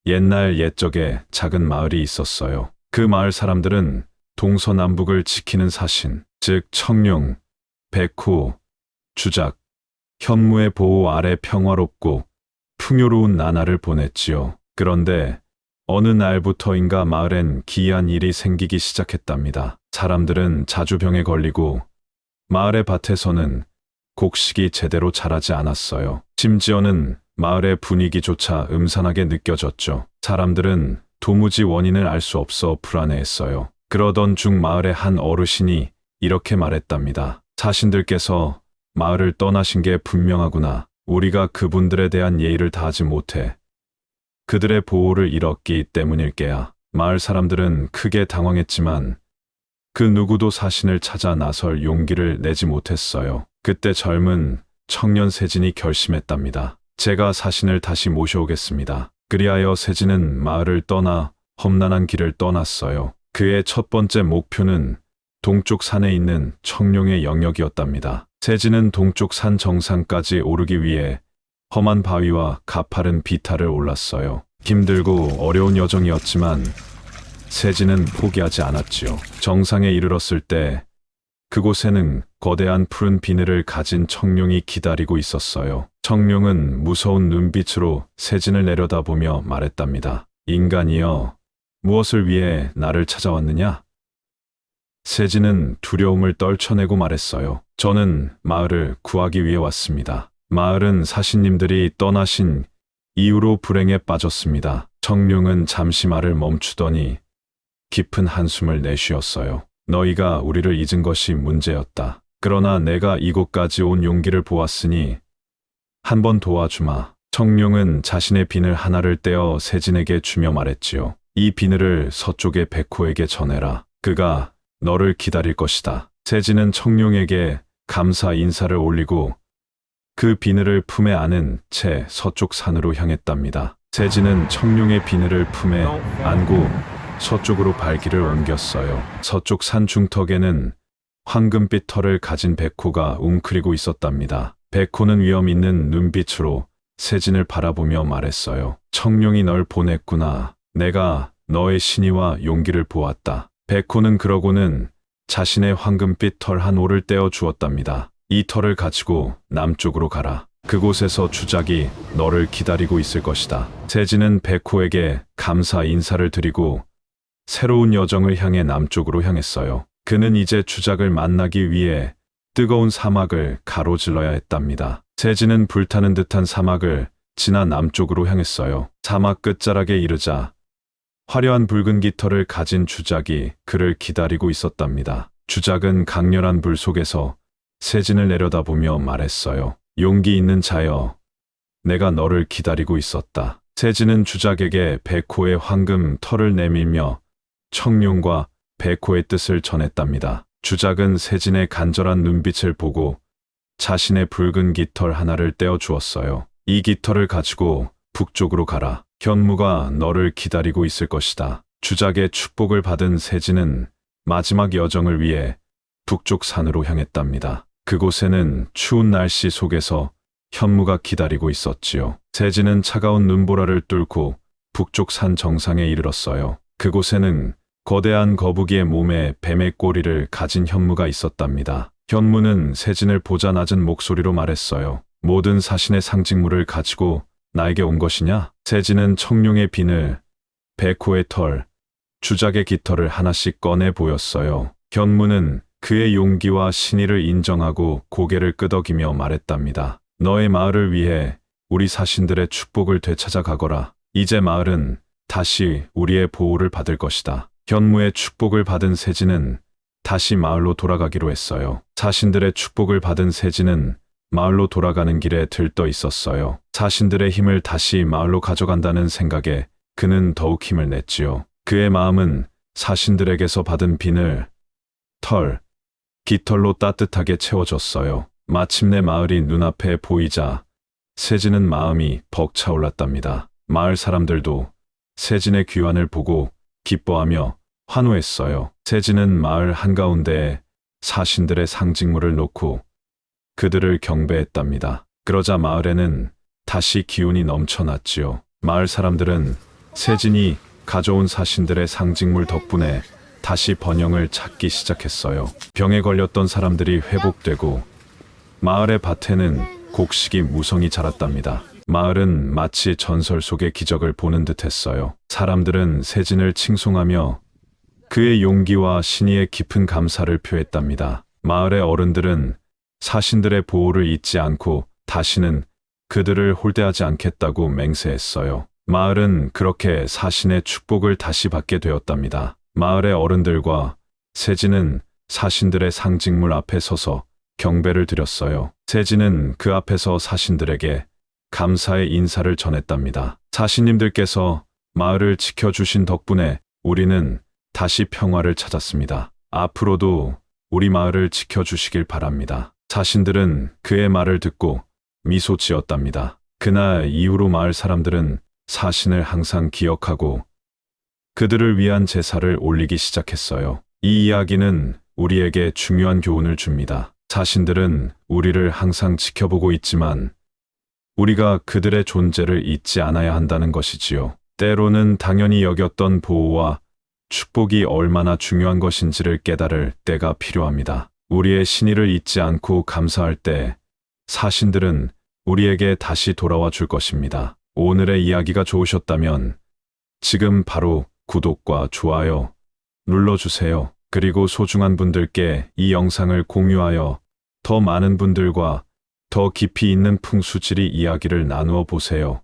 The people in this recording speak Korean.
옛날 옛적에 작은 마을이 있었어요. 그 마을 사람들은 동서남북을 지키는 사신, 즉 청룡, 백호, 주작, 현무의 보호 아래 평화롭고 풍요로운 나날을 보냈지요. 그런데 어느 날부터인가 마을엔 기이한 일이 생기기 시작했답니다. 사람들은 자주 병에 걸리고 마을의 밭에서는 곡식이 제대로 자라지 않았어요. 심지어는 마을의 분위기조차 음산하게 느껴졌죠. 사람들은 도무지 원인을 알 수 없어 불안해했어요. 그러던 중 마을의 한 어르신이 이렇게 말했답니다. 자신들께서 마을을 떠나신 게 분명하구나. 우리가 그분들에 대한 예의를 다하지 못해 그들의 보호를 잃었기 때문일게야. 마을 사람들은 크게 당황했지만 그 누구도 사신을 찾아 나설 용기를 내지 못했어요. 그때 젊은 청년 세진이 결심했답니다. 제가 사신을 다시 모셔오겠습니다. 그리하여 세진은 마을을 떠나 험난한 길을 떠났어요. 그의 첫 번째 목표는 동쪽 산에 있는 청룡의 영역이었답니다. 세진은 동쪽 산 정상까지 오르기 위해 험한 바위와 가파른 비탈을 올랐어요. 힘들고 어려운 여정이었지만 세진은 포기하지 않았지요. 정상에 이르렀을 때 그곳에는 거대한 푸른 비늘을 가진 청룡이 기다리고 있었어요. 청룡은 무서운 눈빛으로 세진을 내려다보며 말했답니다. 인간이여, 무엇을 위해 나를 찾아왔느냐? 세진은 두려움을 떨쳐내고 말했어요. 저는 마을을 구하기 위해 왔습니다. 마을은 사신님들이 떠나신 이후로 불행에 빠졌습니다. 청룡은 잠시 말을 멈추더니 깊은 한숨을 내쉬었어요. 너희가 우리를 잊은 것이 문제였다. 그러나 내가 이곳까지 온 용기를 보았으니 한번 도와주마. 청룡은 자신의 비늘 하나를 떼어 세진에게 주며 말했지요. 이 비늘을 서쪽의 백호에게 전해라. 그가 너를 기다릴 것이다. 세진은 청룡에게 감사 인사를 올리고 그 비늘을 품에 안은 채 서쪽 산으로 향했답니다. 세진은 청룡의 비늘을 품에 안고 서쪽으로 발길을 옮겼어요. 서쪽 산 중턱에는 황금빛 털을 가진 백호가 웅크리고 있었답니다. 백호는 위험 있는 눈빛으로 세진을 바라보며 말했어요. 청룡이 널 보냈구나. 내가 너의 신의와 용기를 보았다. 백호는 그러고는 자신의 황금빛 털 한 올을 떼어 주었답니다. 이 털을 가지고 남쪽으로 가라. 그곳에서 주작이 너를 기다리고 있을 것이다. 세진은 백호에게 감사 인사를 드리고 새로운 여정을 향해 남쪽으로 향했어요. 그는 이제 주작을 만나기 위해 뜨거운 사막을 가로질러야 했답니다. 세진은 불타는 듯한 사막을 지나 남쪽으로 향했어요. 사막 끝자락에 이르자 화려한 붉은 깃털을 가진 주작이 그를 기다리고 있었답니다. 주작은 강렬한 불 속에서 세진을 내려다보며 말했어요. 용기 있는 자여, 내가 너를 기다리고 있었다. 세진은 주작에게 백호의 황금 털을 내밀며 청룡과 백호의 뜻을 전했답니다. 주작은 세진의 간절한 눈빛을 보고 자신의 붉은 깃털 하나를 떼어 주었어요. 이 깃털을 가지고 북쪽으로 가라. 현무가 너를 기다리고 있을 것이다. 주작의 축복을 받은 세진은 마지막 여정을 위해 북쪽 산으로 향했답니다. 그곳에는 추운 날씨 속에서 현무가 기다리고 있었지요. 세진은 차가운 눈보라를 뚫고 북쪽 산 정상에 이르렀어요. 그곳에는 거대한 거북이의 몸에 뱀의 꼬리를 가진 현무가 있었답니다. 현무는 세진을 보자 낮은 목소리로 말했어요. 모든 사신의 상징물을 가지고 나에게 온 것이냐? 세진은 청룡의 비늘, 백호의 털, 주작의 깃털을 하나씩 꺼내 보였어요. 현무는 그의 용기와 신의를 인정하고 고개를 끄덕이며 말했답니다. 너의 마을을 위해 우리 사신들의 축복을 되찾아 가거라. 이제 마을은 다시 우리의 보호를 받을 것이다. 현무의 축복을 받은 세진은 다시 마을로 돌아가기로 했어요. 자신들의 축복을 받은 세진은 마을로 돌아가는 길에 들떠 있었어요. 자신들의 힘을 다시 마을로 가져간다는 생각에 그는 더욱 힘을 냈지요. 그의 마음은 사신들에게서 받은 비늘, 털, 깃털로 따뜻하게 채워졌어요. 마침내 마을이 눈앞에 보이자 세진은 마음이 벅차올랐답니다. 마을 사람들도 세진의 귀환을 보고 기뻐하며 환호했어요. 세진은 마을 한가운데에 사신들의 상징물을 놓고 그들을 경배했답니다. 그러자 마을에는 다시 기운이 넘쳐났지요. 마을 사람들은 세진이 가져온 사신들의 상징물 덕분에 다시 번영을 찾기 시작했어요. 병에 걸렸던 사람들이 회복되고 마을의 밭에는 곡식이 무성히 자랐답니다. 마을은 마치 전설 속의 기적을 보는 듯했어요. 사람들은 세진을 칭송하며 그의 용기와 신의에 깊은 감사를 표했답니다. 마을의 어른들은 사신들의 보호를 잊지 않고 다시는 그들을 홀대하지 않겠다고 맹세했어요. 마을은 그렇게 사신의 축복을 다시 받게 되었답니다. 마을의 어른들과 세진은 사신들의 상징물 앞에 서서 경배를 드렸어요. 세진은 그 앞에서 사신들에게 감사의 인사를 전했답니다. 사신님들께서 마을을 지켜주신 덕분에 우리는 다시 평화를 찾았습니다. 앞으로도 우리 마을을 지켜주시길 바랍니다. 사신들은 그의 말을 듣고 미소 지었답니다. 그날 이후로 마을 사람들은 사신을 항상 기억하고 그들을 위한 제사를 올리기 시작했어요. 이 이야기는 우리에게 중요한 교훈을 줍니다. 사신들은 우리를 항상 지켜보고 있지만 우리가 그들의 존재를 잊지 않아야 한다는 것이지요. 때로는 당연히 여겼던 보호와 축복이 얼마나 중요한 것인지를 깨달을 때가 필요합니다. 우리의 신의를 잊지 않고 감사할 때 사신들은 우리에게 다시 돌아와 줄 것입니다. 오늘의 이야기가 좋으셨다면 지금 바로 구독과 좋아요 눌러주세요. 그리고 소중한 분들께 이 영상을 공유하여 더 많은 분들과 더 깊이 있는 풍수지리 이야기를 나누어 보세요.